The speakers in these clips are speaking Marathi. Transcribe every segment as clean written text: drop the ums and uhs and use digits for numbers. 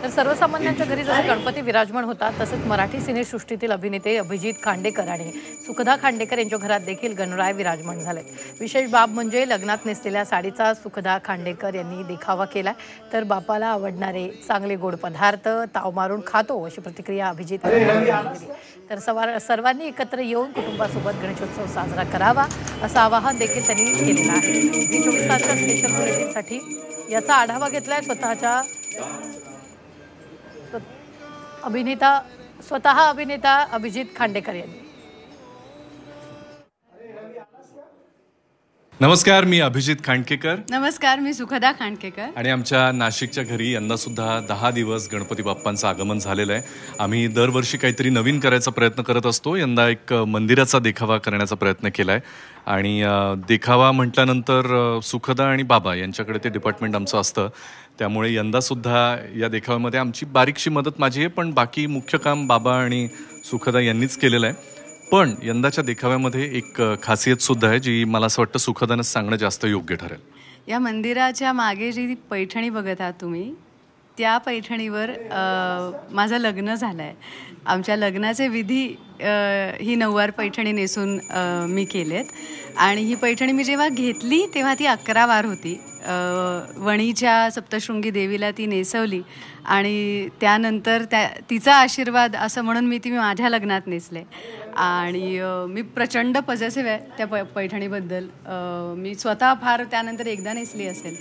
तर सर्वसामान्यांच्या घरी जसं गणपती विराजमान होता तसंच मराठी सिनेसृष्टीतील अभिनेते अभिजित खांडेकर आणि सुखदा खांडेकर यांच्या घरात देखील गणराय विराजमान झालेत। विशेष बाब म्हणजे लग्नात नेसलेल्या साडीचा सुखदा खांडेकर यांनी देखावा केला। तर बापाला आवडणारे चांगले गोड पदार्थ ताव मारून खातो अशी प्रतिक्रिया अभिजित यांनी दिली। तर सर्वांनी एकत्र येऊन कुटुंबासोबत गणेशोत्सव साजरा करावा असं आवाहन देखील त्यांनी केलेलं आहे। झी 24 तासच्या स्पेशल बुलेटिनसाठी याचा आढावा घेतलाय स्वतः अभिनेता अभिजित खांडेकर यांनी। नमस्कार, मी अभिजित खांडेकर। नमस्कार, मी सुखदा खांडेकर। आणि आमच्या नाशिकच्या घरी यंदा सुद्धा 10 दिवस गणपती बाप्पांचं आगमन झालेलं आहे। आम्ही दरवर्षी काहीतरी नवीन करायचा प्रयत्न करत असतो। यंदा एक मंदिराचा देखावा करण्याचा प्रयत्न केलाय आणि देखावा म्हटल्यानंतर सुखदा आणि बाबा यांच्याकडे ते डिपार्टमेंट आमचं असतं, त्यामुळे यंदा सुद्धा या देखाव्यामध्ये आमची बारीकशी मदत माझी आहे, पण बाकी मुख्य काम बाबा आणि सुखदा यांनीच केलेलं आहे। पण यंदाच्या देखाव्यामध्ये एक खासियत सुद्धा आहे जी मला असं वाटतं सुखदानंच सांगणं जास्त योग्य ठरेल। या मंदिराच्या मागे जी पैठणी बघत आहात तुम्ही, त्या पैठणीवर माझं लग्न झालंय। आमच्या लग्नाचे विधी ही नऊवार पैठणी नेसून मी केलेत आणि ही पैठणी मी जेव्हा घेतली तेव्हा ती 11 वार होती। वणीच्या सप्तशृंगी देवीला ती नेसवली आणि त्यानंतर तिचा आशीर्वाद असं म्हणून मी माझ्या लग्नात नेसले आणि मी प्रचंड पॉझिटिव्ह आहे त्या पैठणीबद्दल। मी स्वतः फार त्यानंतर एकदा नेसली असेल,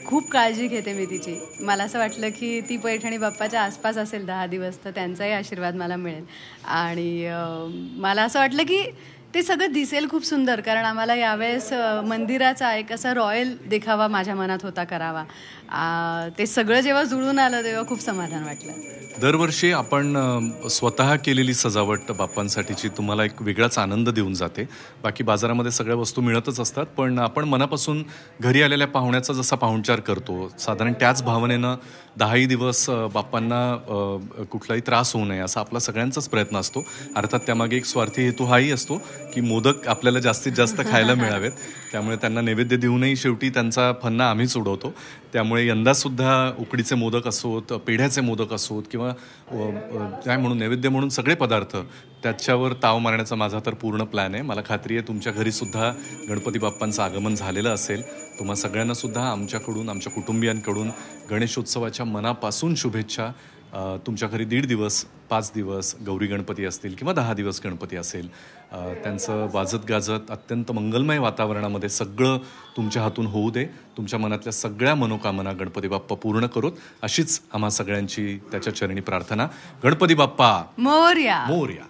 खूप काळजी घेते मी तिची। मला असं वाटलं की ती पैठणी बाप्पाच्या आसपास असेल 10 दिवस तर त्यांचाही आशीर्वाद मला मिळेल आणि मला असं वाटलं की ते सगळं दिसेल खूप सुंदर, कारण आम्हाला यावेळेस मंदिराचा एक असा रॉयल देखावा माझ्या मनात होता करावा। ते सगळं जेव्हा जुळून आलं तेव्हा खूप समाधान वाटलं। दरवर्षी आपण स्वतः केलेली सजावट बाप्पांसाठीची तुम्हाला एक वेगळाच आनंद देऊन जाते। बाकी बाजारामध्ये सगळ्या वस्तू मिळतच असतात, पण आपण मनापासून घरी आलेल्या पाहुण्याचा जसा पाहुणचार करतो साधारण त्याच भावनेनं 10ही दिवस बाप्पांना कुठलाही त्रास होऊ नये असा आपला सगळ्यांचाच प्रयत्न असतो। अर्थात त्यामागे एक स्वार्थी हेतू हाही असतो की मोदक आपल्याला जास्तीत जास्त खायला मिळावेत, त्यामुळे त्यांना नैवेद्य देऊनही शेवटी त्यांचा फन्ना आम्हीच उडवतो। त्यामुळे यंदासुद्धा उकडीचे मोदक असोत, पेढ्याचे मोदक असोत किंवा काय म्हणून नैवेद्य म्हणून सगळे पदार्थ त्याच्यावर ताव मारण्याचा माझा तर पूर्ण प्लॅन आहे। मला खात्री आहे तुमच्या घरीसुद्धा गणपती बाप्पांचं आगमन झालेलं असेल। तुम्हा सगळ्यांनासुद्धा आमच्याकडून, आमच्या कुटुंबियांकडून गणेशोत्सवाच्या मनापासून शुभेच्छा। तुमच्या घरी 1.5 दिवस, 5 दिवस गौरी गणपती असतील किंवा 10 दिवस गणपती असेल, त्यांचं वाजत गाजत अत्यंत मंगलमय वातावरणामध्ये सगळं तुमच्या हातून होऊ दे। तुमच्या मनातल्या सगळ्या मनोकामना गणपती बाप्पा पूर्ण करोत अशीच आम्हा सगळ्यांची त्याच्या चरणी प्रार्थना। गणपती बाप्पा मोरया। मोरया।